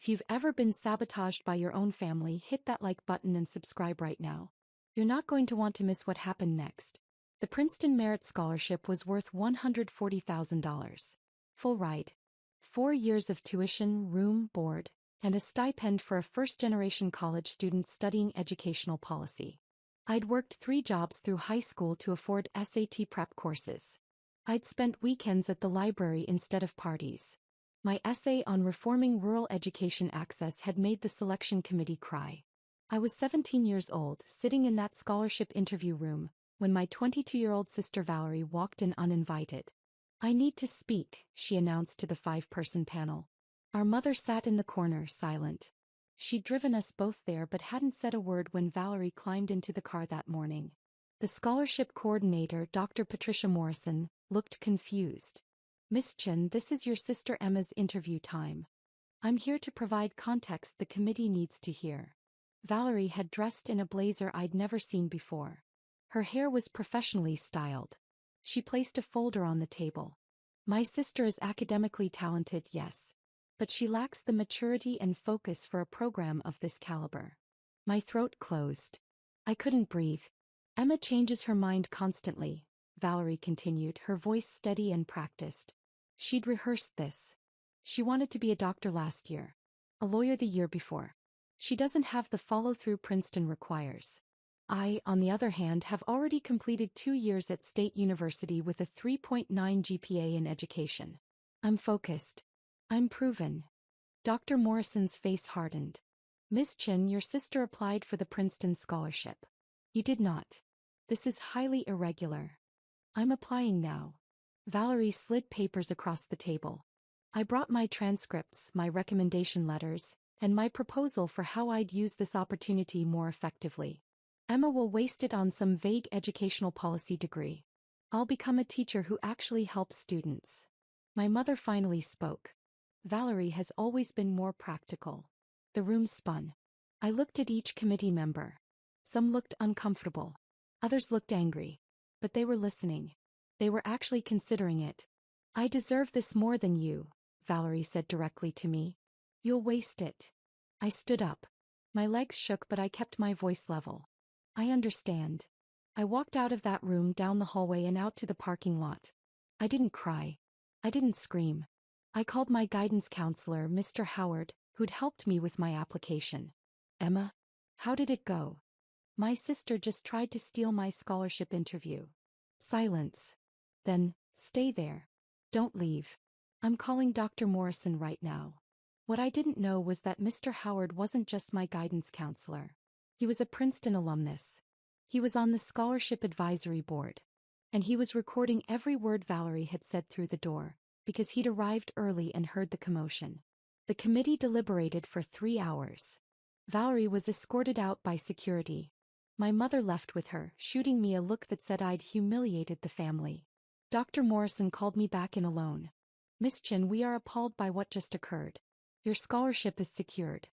If you've ever been sabotaged by your own family, hit that like button and subscribe right now. You're not going to want to miss what happened next. The Princeton Merit Scholarship was worth $140,000. Full ride. 4 years of tuition, room, board, and a stipend for a first-generation college student studying educational policy. I'd worked 3 jobs through high school to afford SAT prep courses. I'd spent weekends at the library instead of parties. My essay on reforming rural education access had made the selection committee cry. I was 17 years old, sitting in that scholarship interview room, when my 22-year-old sister Valerie walked in uninvited. "I need to speak," she announced to the 5-person panel. Our mother sat in the corner, silent. She'd driven us both there but hadn't said a word when Valerie climbed into the car that morning. The scholarship coordinator, Dr. Patricia Morrison, looked confused. "Miss Chen, this is your sister Emma's interview time. I'm here to provide context the committee needs to hear." Valerie had dressed in a blazer I'd never seen before. Her hair was professionally styled. She placed a folder on the table. "My sister is academically talented, yes. But she lacks the maturity and focus for a program of this caliber." My throat closed. I couldn't breathe. "Emma changes her mind constantly," Valerie continued, her voice steady and practiced. "She'd rehearsed this. She wanted to be a doctor last year. A lawyer the year before. She doesn't have the follow-through Princeton requires. I, on the other hand, have already completed 2 years at State University with a 3.9 GPA in education. I'm focused. I'm proven." Dr. Morrison's face hardened. "Miss Chen, your sister applied for the Princeton scholarship. You did not. This is highly irregular." "I'm applying now." Valerie slid papers across the table. I brought my transcripts, my recommendation letters, and my proposal for how I'd use this opportunity more effectively. "Emma will waste it on some vague educational policy degree. I'll become a teacher who actually helps students." My mother finally spoke. "Valerie has always been more practical." The room spun. I looked at each committee member. Some looked uncomfortable. Others looked angry. But they were listening. They were actually considering it. "I deserve this more than you," Valerie said directly to me. "You'll waste it." I stood up. My legs shook but I kept my voice level. "I understand." I walked out of that room, down the hallway and out to the parking lot. I didn't cry. I didn't scream. I called my guidance counselor, Mr. Howard, who'd helped me with my application. "Emma, how did it go?" "My sister just tried to steal my scholarship interview." Silence. Then, "Stay there. Don't leave. I'm calling Dr. Morrison right now." What I didn't know was that Mr. Howard wasn't just my guidance counselor. He was a Princeton alumnus. He was on the scholarship advisory board. And he was recording every word Valerie had said through the door, because he'd arrived early and heard the commotion. The committee deliberated for 3 hours. Valerie was escorted out by security. My mother left with her, shooting me a look that said I'd humiliated the family. Dr. Morrison called me back in alone. "Miss Chen, we are appalled by what just occurred. Your scholarship is secured.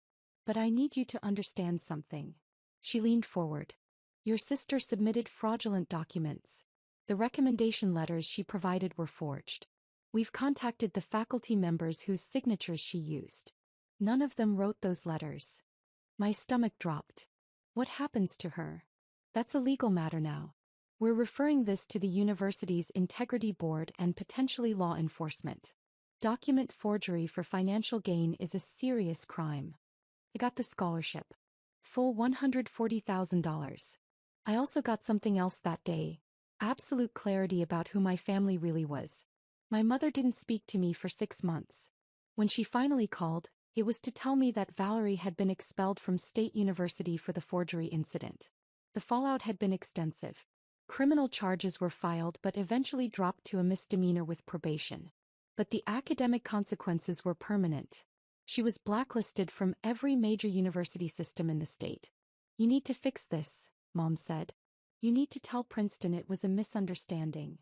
But I need you to understand something." She leaned forward. "Your sister submitted fraudulent documents. The recommendation letters she provided were forged. We've contacted the faculty members whose signatures she used. None of them wrote those letters." My stomach dropped. "What happens to her?" "That's a legal matter now. We're referring this to the university's integrity board and potentially law enforcement. Document forgery for financial gain is a serious crime." I got the scholarship. Full $140,000. I also got something else that day. Absolute clarity about who my family really was. My mother didn't speak to me for 6 months. When she finally called, it was to tell me that Valerie had been expelled from State University for the forgery incident. The fallout had been extensive. Criminal charges were filed but eventually dropped to a misdemeanor with probation. But the academic consequences were permanent. She was blacklisted from every major university system in the state. "You need to fix this," Mom said. "You need to tell Princeton it was a misunderstanding."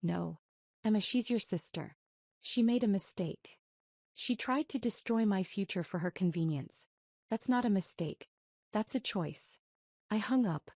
"No. Emma, she's your sister. She made a mistake. She tried to destroy my future for her convenience. That's not a mistake. That's a choice." I hung up.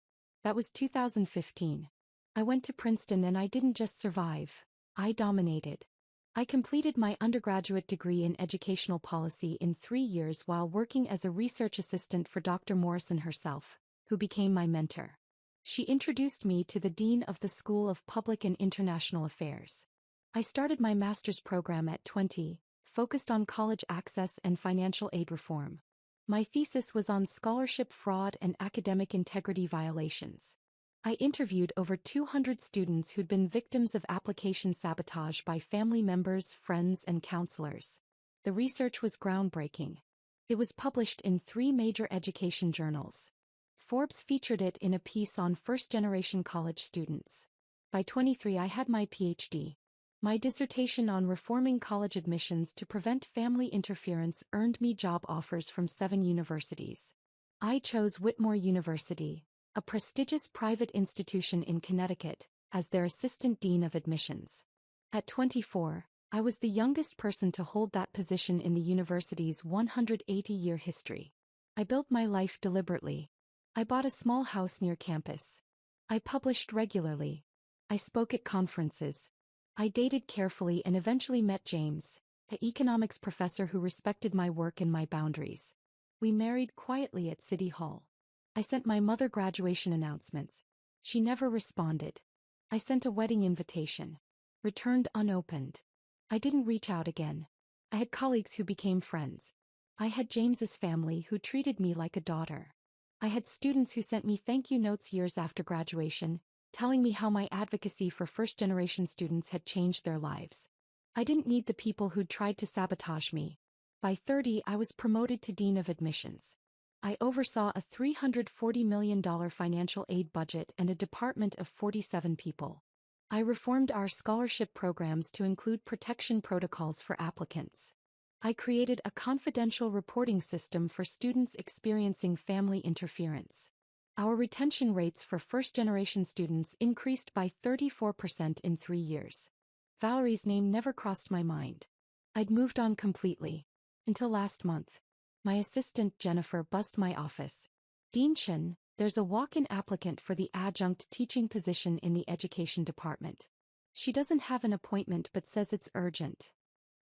That was 2015. I went to Princeton and I didn't just survive. I dominated. I completed my undergraduate degree in educational policy in 3 years while working as a research assistant for Dr. Morrison herself, who became my mentor. She introduced me to the Dean of the School of Public and International Affairs. I started my master's program at 20, focused on college access and financial aid reform. My thesis was on scholarship fraud and academic integrity violations. I interviewed over 200 students who'd been victims of application sabotage by family members, friends, and counselors. The research was groundbreaking. It was published in 3 major education journals. Forbes featured it in a piece on first-generation college students. By 23, I had my PhD. My dissertation on reforming college admissions to prevent family interference earned me job offers from 7 universities. I chose Whitmore University, a prestigious private institution in Connecticut, as their assistant dean of admissions. At 24, I was the youngest person to hold that position in the university's 180-year history. I built my life deliberately. I bought a small house near campus. I published regularly. I spoke at conferences. I dated carefully and eventually met James, an economics professor who respected my work and my boundaries. We married quietly at City Hall. I sent my mother graduation announcements. She never responded. I sent a wedding invitation. Returned unopened. I didn't reach out again. I had colleagues who became friends. I had James's family who treated me like a daughter. I had students who sent me thank you notes years after graduation, telling me how my advocacy for first-generation students had changed their lives. I didn't need the people who'd tried to sabotage me. By 30, I was promoted to Dean of Admissions. I oversaw a $340 million financial aid budget and a department of 47 people. I reformed our scholarship programs to include protection protocols for applicants. I created a confidential reporting system for students experiencing family interference. Our retention rates for first-generation students increased by 34% in 3 years. Valerie's name never crossed my mind. I'd moved on completely. Until last month. My assistant Jennifer buzzed my office. Dean Chen, there's a walk-in applicant for the adjunct teaching position in the education department. She doesn't have an appointment but says it's urgent.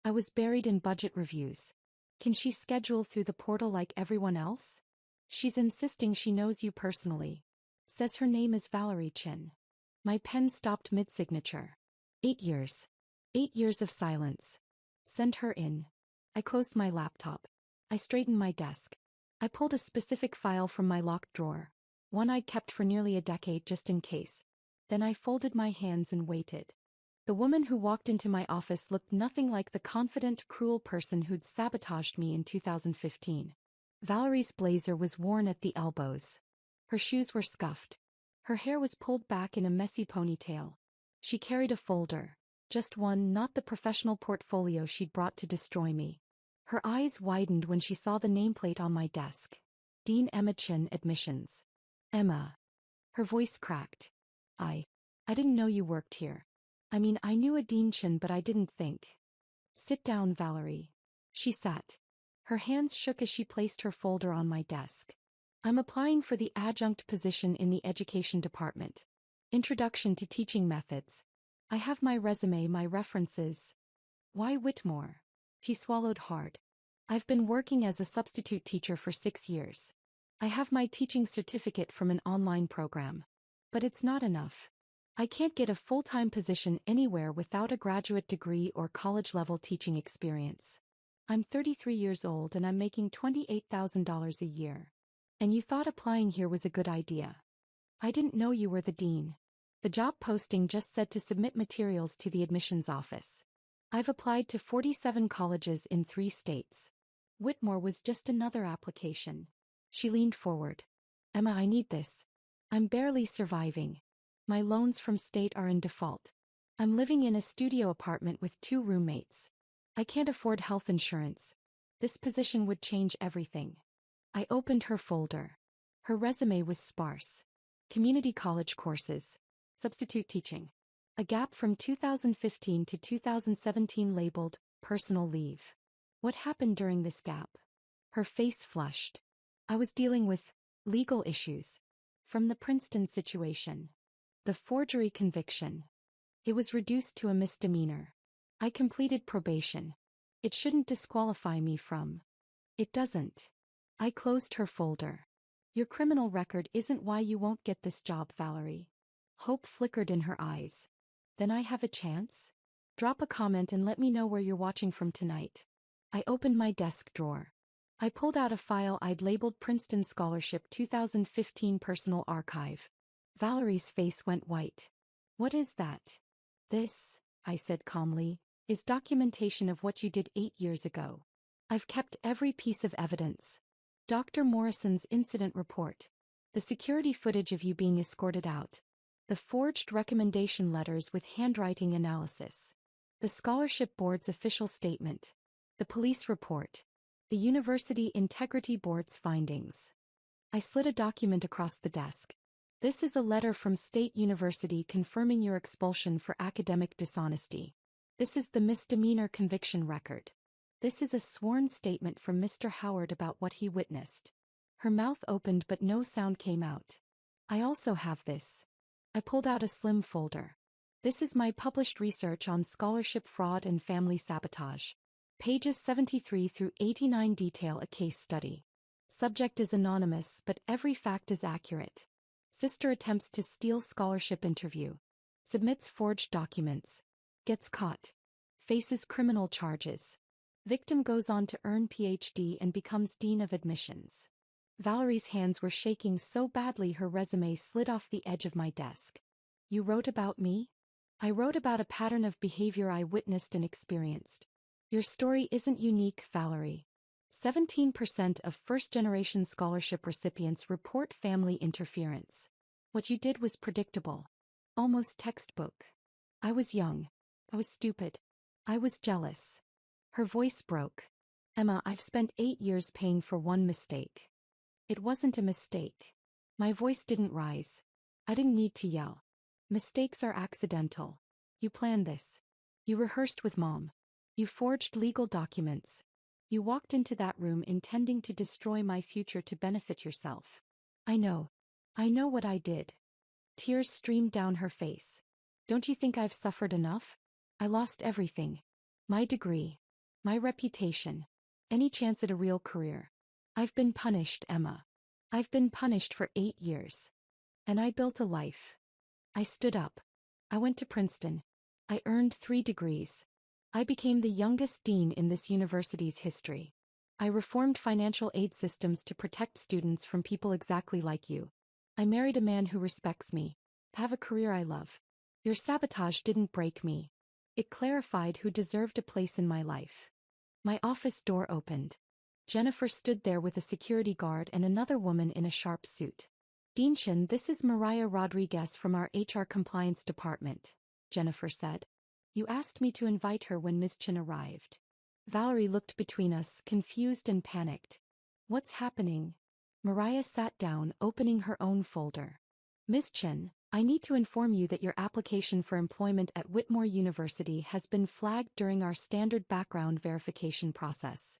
I was buried in budget reviews. Can she schedule through the portal like everyone else? She's insisting she knows you personally. Says her name is Valerie Chen. My pen stopped mid-signature. 8 years. 8 years of silence. Send her in. I closed my laptop. I straightened my desk. I pulled a specific file from my locked drawer, one I'd kept for nearly a decade just in case. Then I folded my hands and waited. The woman who walked into my office looked nothing like the confident, cruel person who'd sabotaged me in 2015. Valerie's blazer was worn at the elbows. Her shoes were scuffed. Her hair was pulled back in a messy ponytail. She carried a folder. Just one, not the professional portfolio she'd brought to destroy me. Her eyes widened when she saw the nameplate on my desk. Dean Emma Chen, Admissions. Emma. Her voice cracked. I didn't know you worked here. I mean, I knew a Dean Chen, but I didn't think. Sit down, Valerie. She sat. Her hands shook as she placed her folder on my desk. I'm applying for the adjunct position in the education department. Introduction to teaching methods. I have my resume, my references. Why Whitmore? She swallowed hard. I've been working as a substitute teacher for 6 years. I have my teaching certificate from an online program. But it's not enough. I can't get a full-time position anywhere without a graduate degree or college-level teaching experience. I'm 33 years old and I'm making $28,000 a year. And you thought applying here was a good idea. I didn't know you were the dean. The job posting just said to submit materials to the admissions office. I've applied to 47 colleges in 3 states. Whitmore was just another application. She leaned forward. Emma, I need this. I'm barely surviving. My loans from state are in default. I'm living in a studio apartment with 2 roommates. I can't afford health insurance. This position would change everything. I opened her folder. Her resume was sparse. Community college courses. Substitute teaching. A gap from 2015 to 2017 labeled personal leave. What happened during this gap? Her face flushed. I was dealing with legal issues. From the Princeton situation. The forgery conviction. It was reduced to a misdemeanor. I completed probation. It shouldn't disqualify me from. It doesn't. I closed her folder. Your criminal record isn't why you won't get this job, Valerie. Hope flickered in her eyes. Then I have a chance? Drop a comment and let me know where you're watching from tonight. I opened my desk drawer. I pulled out a file I'd labeled Princeton Scholarship 2015 Personal Archive. Valerie's face went white. What is that? This, I said calmly, is documentation of what you did 8 years ago. I've kept every piece of evidence. Dr. Morrison's incident report. The security footage of you being escorted out. The forged recommendation letters with handwriting analysis. The scholarship board's official statement. The police report. The University Integrity Board's findings. I slid a document across the desk. This is a letter from State University confirming your expulsion for academic dishonesty. This is the misdemeanor conviction record. This is a sworn statement from Mr. Howard about what he witnessed. Her mouth opened but no sound came out. I also have this. I pulled out a slim folder. This is my published research on scholarship fraud and family sabotage. Pages 73 through 89 detail a case study. Subject is anonymous, but every fact is accurate. Sister attempts to steal scholarship interview. Submits forged documents. Gets caught. Faces criminal charges. Victim goes on to earn PhD and becomes Dean of Admissions. Valerie's hands were shaking so badly her resume slid off the edge of my desk. You wrote about me? I wrote about a pattern of behavior I witnessed and experienced. Your story isn't unique, Valerie. 17% of first-generation scholarship recipients report family interference. What you did was predictable. Almost textbook. I was young. I was stupid. I was jealous. Her voice broke. Emma, I've spent 8 years paying for one mistake. It wasn't a mistake. My voice didn't rise. I didn't need to yell. Mistakes are accidental. You planned this. You rehearsed with Mom. You forged legal documents. You walked into that room intending to destroy my future to benefit yourself. I know. I know what I did. Tears streamed down her face. Don't you think I've suffered enough? I lost everything. My degree. My reputation. Any chance at a real career. I've been punished, Emma. I've been punished for 8 years. And I built a life. I stood up. I went to Princeton. I earned 3 degrees. I became the youngest dean in this university's history. I reformed financial aid systems to protect students from people exactly like you. I married a man who respects me. Have a career I love. Your sabotage didn't break me. It clarified who deserved a place in my life. My office door opened. Jennifer stood there with a security guard and another woman in a sharp suit. Deanchin, this is Mariah Rodriguez from our HR compliance department, Jennifer said. You asked me to invite her when Ms. Chin arrived. Valerie looked between us, confused and panicked. What's happening? Mariah sat down, opening her own folder. Ms. Chin, I need to inform you that your application for employment at Whitmore University has been flagged during our standard background verification process.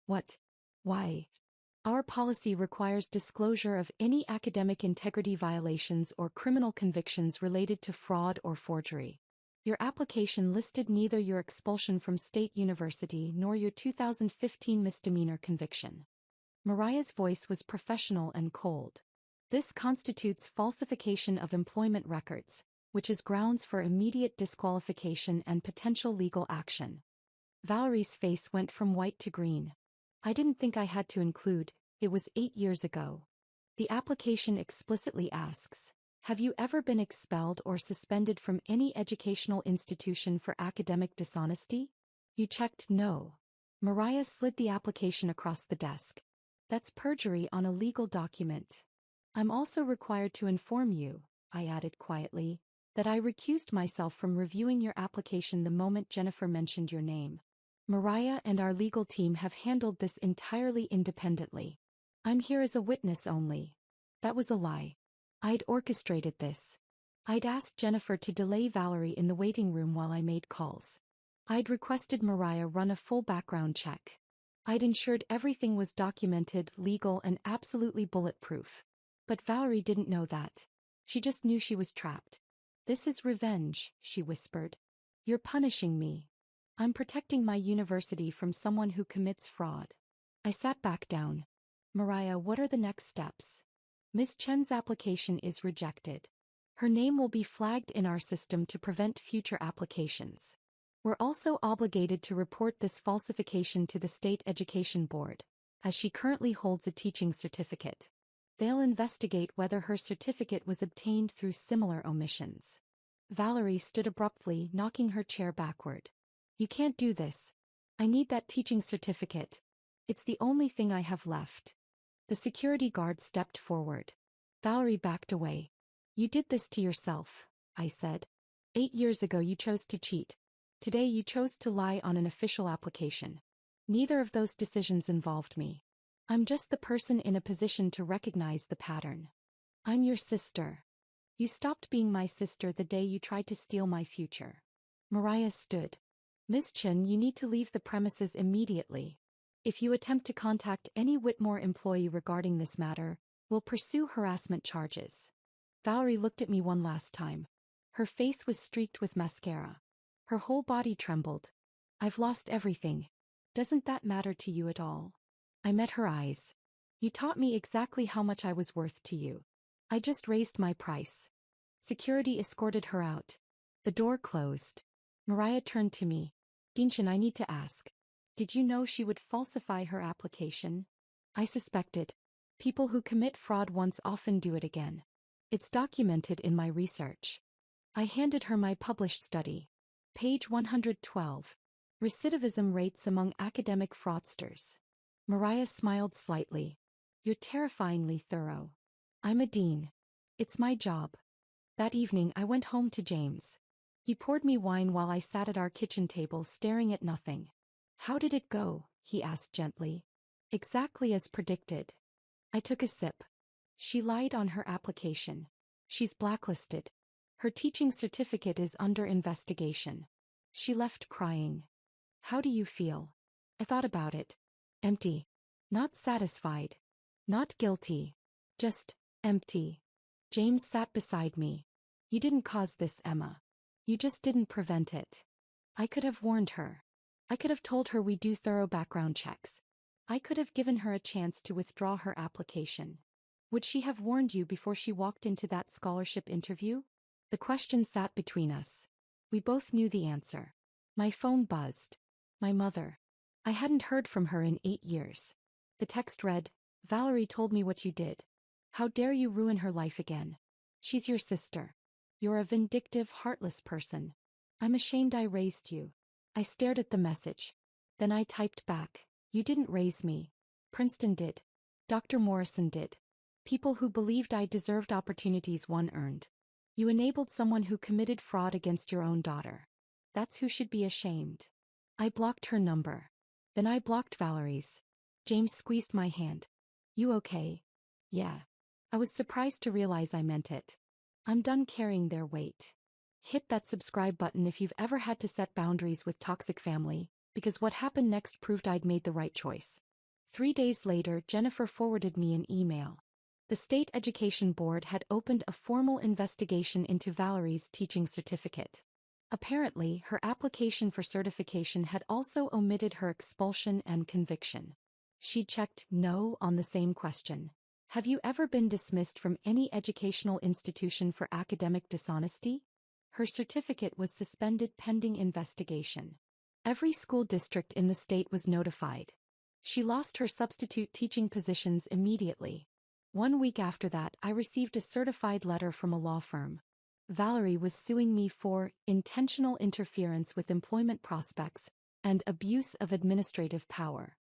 What? Why? Our policy requires disclosure of any academic integrity violations or criminal convictions related to fraud or forgery. Your application listed neither your expulsion from State University nor your 2015 misdemeanor conviction. Mariah's voice was professional and cold. This constitutes falsification of employment records, which is grounds for immediate disqualification and potential legal action. Valerie's face went from white to green. I didn't think I had to include, it was 8 years ago. The application explicitly asks, have you ever been expelled or suspended from any educational institution for academic dishonesty? You checked no. Mariah slid the application across the desk. That's perjury on a legal document. I'm also required to inform you, I added quietly, that I recused myself from reviewing your application the moment Jennifer mentioned your name. Mariah and our legal team have handled this entirely independently. I'm here as a witness only. That was a lie. I'd orchestrated this. I'd asked Jennifer to delay Valerie in the waiting room while I made calls. I'd requested Mariah run a full background check. I'd ensured everything was documented, legal, and absolutely bulletproof. But Valerie didn't know that. She just knew she was trapped. This is revenge, she whispered. You're punishing me. I'm protecting my university from someone who commits fraud. I sat back down. Mariah, what are the next steps? Ms. Chen's application is rejected. Her name will be flagged in our system to prevent future applications. We're also obligated to report this falsification to the State Education Board, as she currently holds a teaching certificate. They'll investigate whether her certificate was obtained through similar omissions. Valerie stood abruptly, knocking her chair backward. You can't do this. I need that teaching certificate. It's the only thing I have left. The security guard stepped forward. Valerie backed away. You did this to yourself, I said. 8 years ago you chose to cheat. Today you chose to lie on an official application. Neither of those decisions involved me. I'm just the person in a position to recognize the pattern. I'm your sister. You stopped being my sister the day you tried to steal my future. Mariah stood. Ms. Chen, you need to leave the premises immediately. If you attempt to contact any Whitmore employee regarding this matter, we'll pursue harassment charges. Valerie looked at me one last time. Her face was streaked with mascara. Her whole body trembled. I've lost everything. Doesn't that matter to you at all? I met her eyes. You taught me exactly how much I was worth to you. I just raised my price. Security escorted her out. The door closed. Mariah turned to me. Dinshin, I need to ask. Did you know she would falsify her application? I suspected. People who commit fraud once often do it again. It's documented in my research. I handed her my published study. Page 112. Recidivism rates among academic fraudsters. Mariah smiled slightly. You're terrifyingly thorough. I'm a dean. It's my job. That evening I went home to James. He poured me wine while I sat at our kitchen table staring at nothing. How did it go? He asked gently. Exactly as predicted. I took a sip. She lied on her application. She's blacklisted. Her teaching certificate is under investigation. She left crying. How do you feel? I thought about it. Empty. Not satisfied. Not guilty. Just empty. James sat beside me. You didn't cause this, Emma. You just didn't prevent it. I could have warned her. I could have told her we do thorough background checks. I could have given her a chance to withdraw her application. Would she have warned you before she walked into that scholarship interview? The question sat between us. We both knew the answer. My phone buzzed. My mother. I hadn't heard from her in 8 years. The text read, Valerie told me what you did. How dare you ruin her life again? She's your sister. You're a vindictive, heartless person. I'm ashamed I raised you. I stared at the message. Then I typed back, you didn't raise me. Princeton did. Dr. Morrison did. People who believed I deserved opportunities one earned. You enabled someone who committed fraud against your own daughter. That's who should be ashamed. I blocked her number. Then I blocked Valerie's. James squeezed my hand. You okay? Yeah. I was surprised to realize I meant it. I'm done carrying their weight. Hit that subscribe button if you've ever had to set boundaries with toxic family, because what happened next proved I'd made the right choice. 3 days later, Jennifer forwarded me an email. The State Education Board had opened a formal investigation into Valerie's teaching certificate. Apparently, her application for certification had also omitted her expulsion and conviction. She checked no on the same question. Have you ever been dismissed from any educational institution for academic dishonesty? Her certificate was suspended pending investigation. Every school district in the state was notified. She lost her substitute teaching positions immediately. 1 week after that, I received a certified letter from a law firm. Valerie was suing me for intentional interference with employment prospects and abuse of administrative power.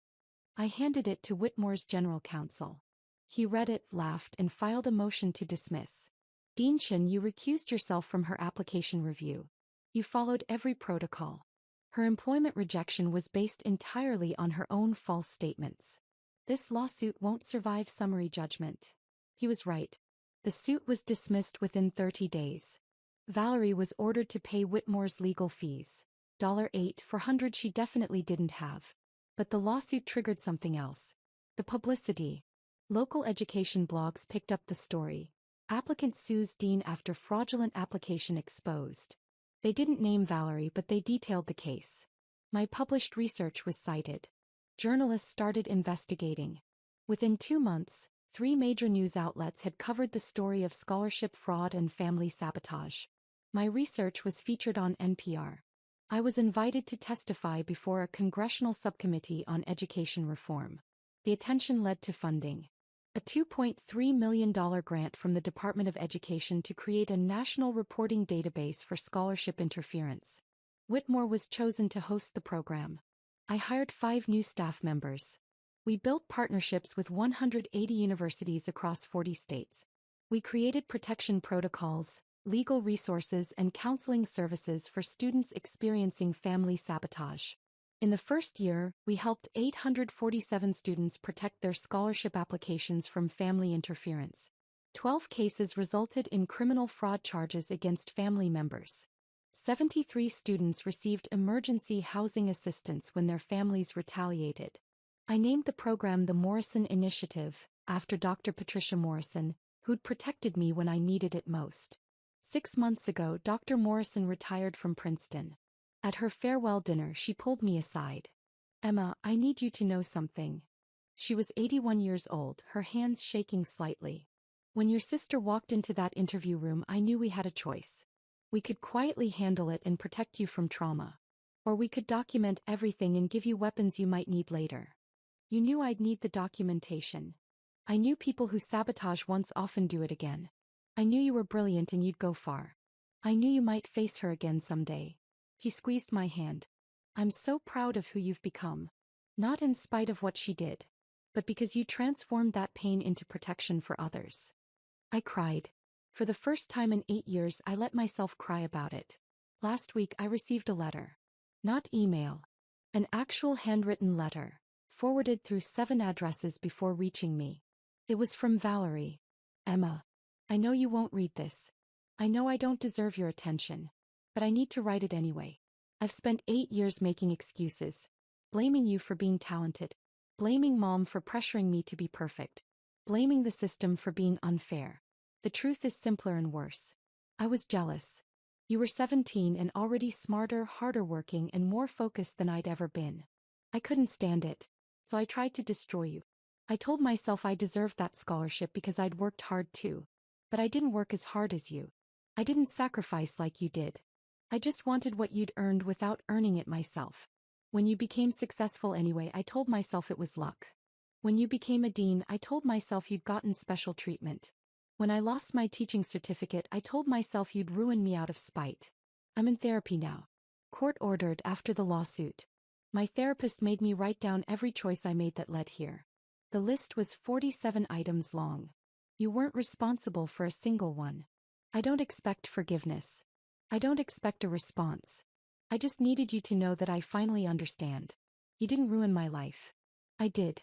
I handed it to Whitmore's general counsel. He read it, laughed, and filed a motion to dismiss. Dinshin, you recused yourself from her application review. You followed every protocol. Her employment rejection was based entirely on her own false statements. This lawsuit won't survive summary judgment. He was right. The suit was dismissed within 30 days. Valerie was ordered to pay Whitmore's legal fees. $8,400 she definitely didn't have. But the lawsuit triggered something else. The publicity. Local education blogs picked up the story. Applicant sues dean after fraudulent application exposed. They didn't name Valerie, but they detailed the case. My published research was cited. Journalists started investigating. Within 2 months, 3 major news outlets had covered the story of scholarship fraud and family sabotage. My research was featured on NPR. I was invited to testify before a congressional subcommittee on education reform. The attention led to funding. A $2.3 million grant from the Department of Education to create a national reporting database for scholarship interference. Whitmore was chosen to host the program. I hired 5 new staff members. We built partnerships with 180 universities across 40 states. We created protection protocols, legal resources, and counseling services for students experiencing family sabotage. In the first year, we helped 847 students protect their scholarship applications from family interference. 12 cases resulted in criminal fraud charges against family members. 73 students received emergency housing assistance when their families retaliated. I named the program the Morrison Initiative, after Dr. Patricia Morrison, who'd protected me when I needed it most. 6 months ago, Dr. Morrison retired from Princeton. At her farewell dinner, she pulled me aside. "Emma, I need you to know something." She was 81 years old, her hands shaking slightly. "When your sister walked into that interview room, I knew we had a choice. We could quietly handle it and protect you from trauma. Or we could document everything and give you weapons you might need later. You knew I'd need the documentation. I knew people who sabotage once often do it again. I knew you were brilliant and you'd go far. I knew you might face her again someday." He squeezed my hand. "I'm so proud of who you've become. Not in spite of what she did, but because you transformed that pain into protection for others." I cried. For the first time in 8 years, I let myself cry about it. Last week I received a letter. Not email. An actual handwritten letter, forwarded through 7 addresses before reaching me. It was from Valerie. "Emma, I know you won't read this. I know I don't deserve your attention. But I need to write it anyway. I've spent 8 years making excuses. Blaming you for being talented. Blaming Mom for pressuring me to be perfect. Blaming the system for being unfair. The truth is simpler and worse. I was jealous. You were 17 and already smarter, harder working, and more focused than I'd ever been. I couldn't stand it, so I tried to destroy you. I told myself I deserved that scholarship because I'd worked hard too. But I didn't work as hard as you. I didn't sacrifice like you did. I just wanted what you'd earned without earning it myself. When you became successful anyway, I told myself it was luck. When you became a dean, I told myself you'd gotten special treatment. When I lost my teaching certificate, I told myself you'd ruin me out of spite. I'm in therapy now. Court-ordered after the lawsuit. My therapist made me write down every choice I made that led here. The list was 47 items long. You weren't responsible for a single one. I don't expect forgiveness. I don't expect a response. I just needed you to know that I finally understand. You didn't ruin my life. I did.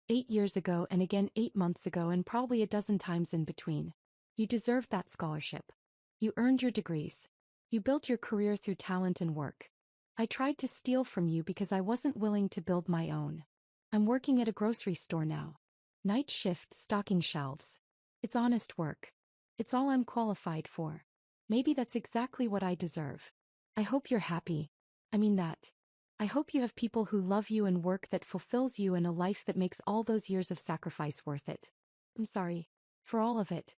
8 years ago and again 8 months ago and probably a dozen times in between. You deserved that scholarship. You earned your degrees. You built your career through talent and work. I tried to steal from you because I wasn't willing to build my own. I'm working at a grocery store now. Night shift, stocking shelves. It's honest work. It's all I'm qualified for. Maybe that's exactly what I deserve. I hope you're happy. I mean that. I hope you have people who love you and work that fulfills you and a life that makes all those years of sacrifice worth it. I'm sorry. For all of it.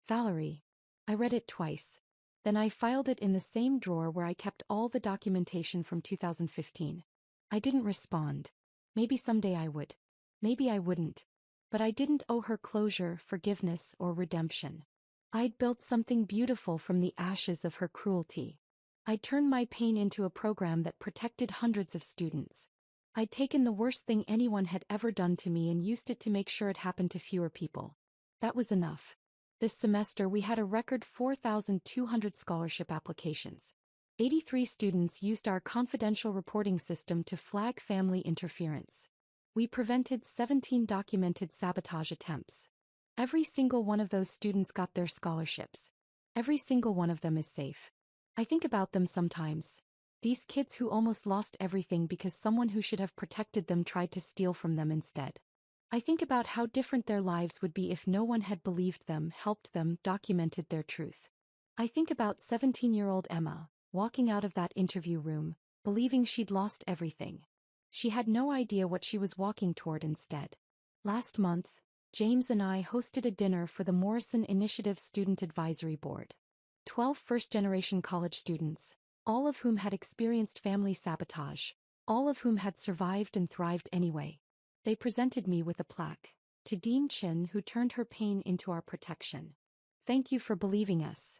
Valerie. I read it twice. Then I filed it in the same drawer where I kept all the documentation from 2015. I didn't respond. Maybe someday I would. Maybe I wouldn't. But I didn't owe her closure, forgiveness, or redemption. I'd built something beautiful from the ashes of her cruelty. I'd turned my pain into a program that protected hundreds of students. I'd taken the worst thing anyone had ever done to me and used it to make sure it happened to fewer people. That was enough. This semester we had a record 4,200 scholarship applications. 83 students used our confidential reporting system to flag family interference. We prevented 17 documented sabotage attempts. Every single one of those students got their scholarships. Every single one of them is safe. I think about them sometimes. These kids who almost lost everything because someone who should have protected them tried to steal from them instead. I think about how different their lives would be if no one had believed them, helped them, documented their truth. I think about 17-year-old Emma, walking out of that interview room, believing she'd lost everything. She had no idea what she was walking toward instead. Last month, James and I hosted a dinner for the Morrison Initiative Student Advisory Board. 12 first-generation college students, all of whom had experienced family sabotage, all of whom had survived and thrived anyway. They presented me with a plaque. To Dean Chin, who turned her pain into our protection. Thank you for believing us.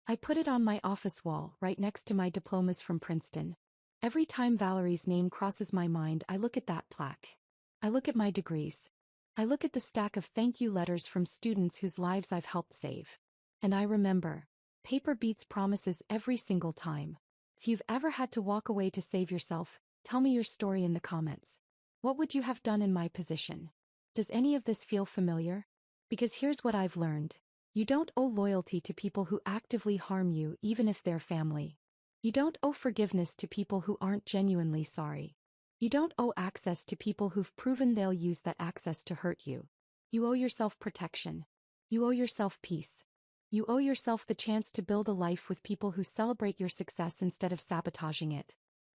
I put it on my office wall, right next to my diplomas from Princeton. Every time Valerie's name crosses my mind, I look at that plaque. I look at my degrees. I look at the stack of thank you letters from students whose lives I've helped save. And I remember, paper beats promises every single time. If you've ever had to walk away to save yourself, tell me your story in the comments. What would you have done in my position? Does any of this feel familiar? Because here's what I've learned. You don't owe loyalty to people who actively harm you, even if they're family. You don't owe forgiveness to people who aren't genuinely sorry. You don't owe access to people who've proven they'll use that access to hurt you. You owe yourself protection. You owe yourself peace. You owe yourself the chance to build a life with people who celebrate your success instead of sabotaging it.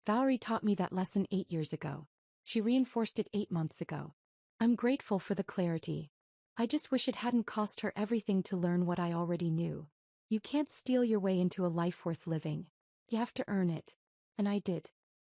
Valerie taught me that lesson 8 years ago. She reinforced it 8 months ago. I'm grateful for the clarity. I just wish it hadn't cost her everything to learn what I already knew. You can't steal your way into a life worth living. You have to earn it. And I did.